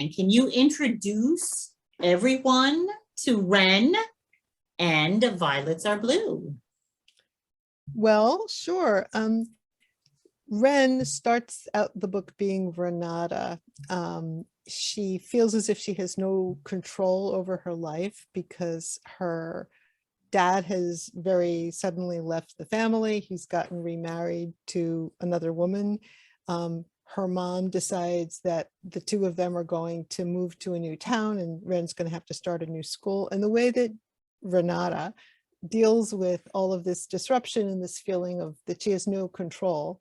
And can you introduce everyone to Ren and Violets Are Blue? Well, sure. Ren starts out the book being Renata. She feels as if she has no control over her life because her dad has very suddenly left the family. He's gotten remarried to another woman. Her mom decides that the two of them are going to move to a new town and Ren's going to have to start a new school. And the way that Renata deals with all of this disruption and this feeling of that she has no control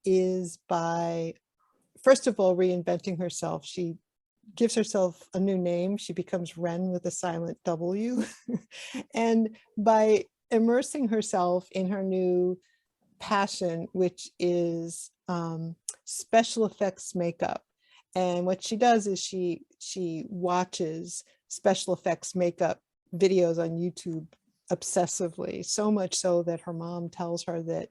is by, first of all, reinventing herself. She gives herself a new name. She becomes Ren with a silent W. And by immersing herself in her new passion, which is special effects makeup. And what she does is she watches special effects makeup videos on YouTube obsessively, so much so that her mom tells her that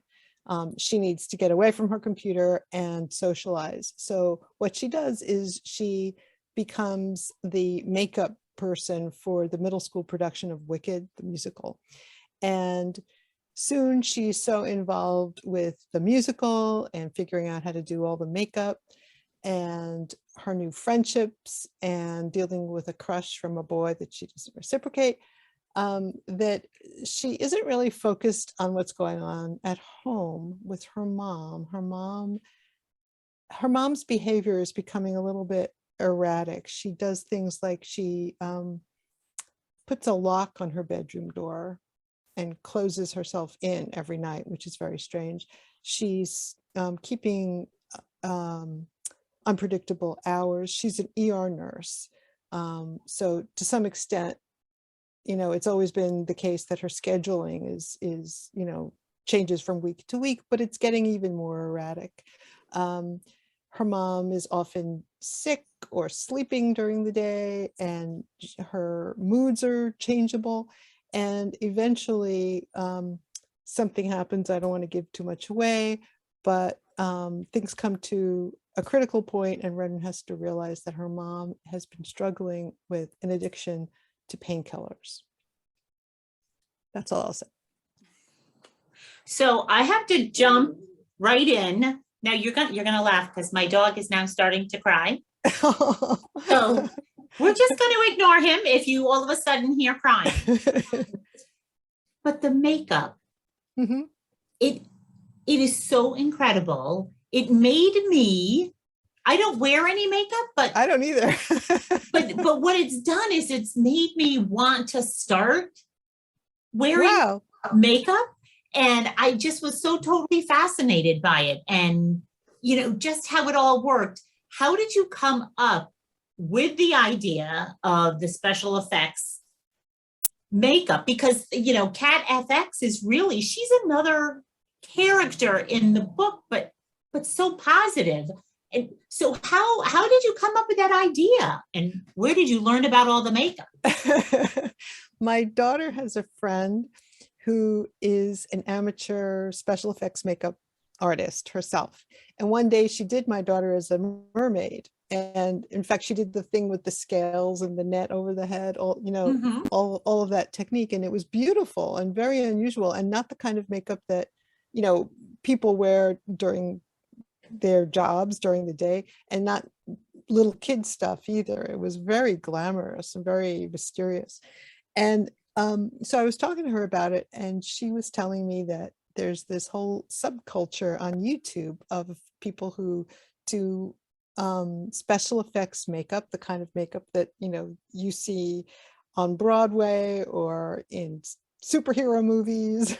she needs to get away from her computer and socialize. So what she does is she becomes the makeup person for the middle school production of Wicked, the musical. And soon she's so involved with the musical and figuring out how to do all the makeup and her new friendships and dealing with a crush from a boy that she doesn't reciprocate, that she isn't really focused on what's going on at home with her mom. Her mom's behavior is becoming a little bit erratic. She does things like she puts a lock on her bedroom door and closes herself in every night, which is very strange. She's keeping unpredictable hours. She's an ER nurse. So to some extent, it's always been the case that her scheduling is changes from week to week, but it's getting even more erratic. Her mom is often sick or sleeping during the day, and her moods are changeable. And eventually something happens. I don't want to give too much away, but things come to a critical point and Ren has to realize that her mom has been struggling with an addiction to painkillers. That's all I'll say. So I have to jump right in. Now you're gonna laugh because my dog is now starting to cry. So we're just going to ignore him if you all of a sudden hear crying. But the makeup, Mm-hmm. it is so incredible. It made me, I don't wear any makeup, but I don't either. but what it's done is it's made me want to start wearing makeup. And I just was so totally fascinated by it. And, just how it all worked. How did you come up with the idea of the special effects makeup? Because, Cat FX is really, she's another character in the book, but so positive. And so how did you come up with that idea? And where did you learn about all the makeup? My daughter has a friend who is an amateur special effects makeup artist herself. And one day she did my daughter as a mermaid. And in fact, she did the thing with the scales and the net over the head, all of that technique. And it was beautiful and very unusual and not the kind of makeup that, people wear during their jobs during the day, and not little kid stuff either. It was very glamorous and very mysterious. And so I was talking to her about it, and she was telling me that there's this whole subculture on YouTube of people who do special effects makeup, the kind of makeup that you see on Broadway or in superhero movies,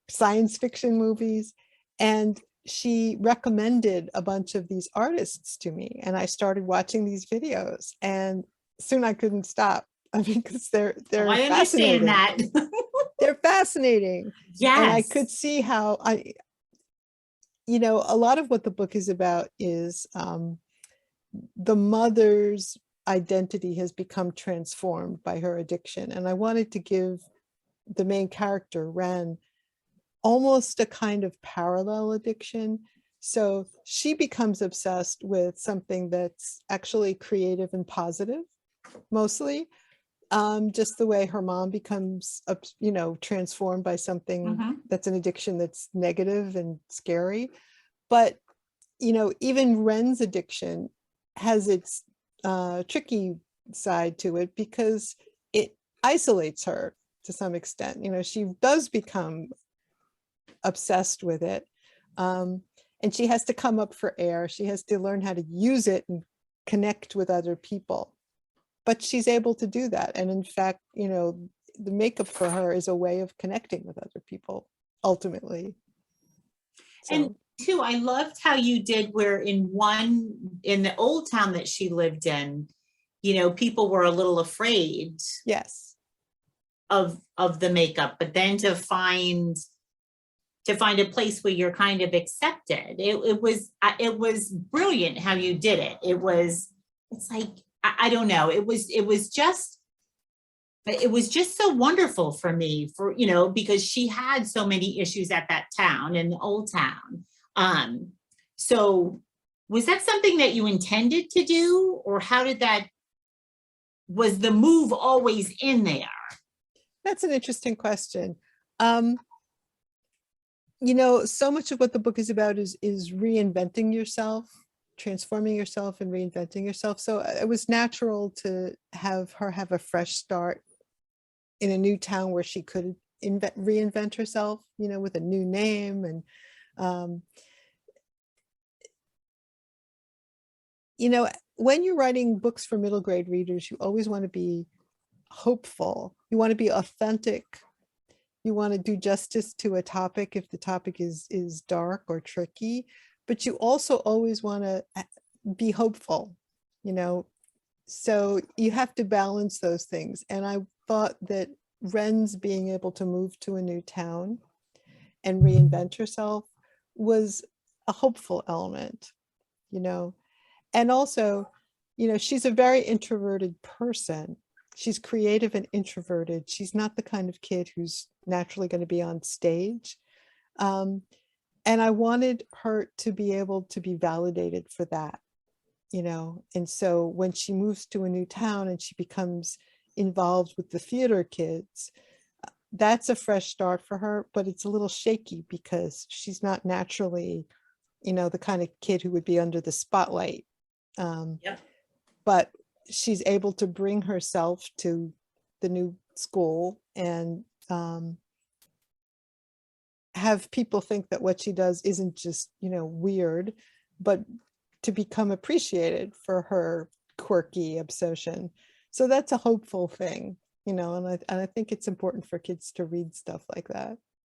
science fiction movies. And she recommended a bunch of these artists to me, and I started watching these videos, and soon I couldn't stop. I mean, because they're I fascinating. understand that. They're fascinating. Yes. And I could see how a lot of what the book is about is the mother's identity has become transformed by her addiction. And I wanted to give the main character, Ren, almost a kind of parallel addiction. So she becomes obsessed with something that's actually creative and positive, mostly. Just the way her mom becomes, transformed by something Mhm. that's an addiction that's negative and scary. But, even Ren's addiction has its tricky side to it because it isolates her to some extent. She does become obsessed with it. And she has to come up for air. She has to learn how to use it and connect with other people. But she's able to do that. And in fact, the makeup for her is a way of connecting with other people, ultimately. And So, two, I loved how you did where in the old town that she lived in, people were a little afraid yes. of the makeup, but then to find a place where you're kind of accepted. It was brilliant how you did it. It's like, I don't know. It was just so wonderful for me because she had so many issues at that town, in the old town. So was that something that you intended to do, or was the move always in there? That's an interesting question. So much of what the book is about is reinventing yourself, transforming yourself and reinventing yourself. So it was natural to have her have a fresh start in a new town where she could reinvent herself, with a new name. And, when you're writing books for middle grade readers, you always want to be hopeful. You want to be authentic. You want to do justice to a topic if the topic is dark or tricky, but you also always want to be hopeful, so you have to balance those things. And I thought that Ren's being able to move to a new town and reinvent herself was a hopeful element, and also, she's a very introverted person. She's creative and introverted. She's not the kind of kid who's naturally going to be on stage. And I wanted her to be able to be validated for that, And so when she moves to a new town and she becomes involved with the theater kids, that's a fresh start for her, but it's a little shaky because she's not naturally, the kind of kid who would be under the spotlight. Yep. But she's able to bring herself to the new school and have people think that what she does isn't just, weird, but to become appreciated for her quirky obsession. So that's a hopeful thing, and I think it's important for kids to read stuff like that.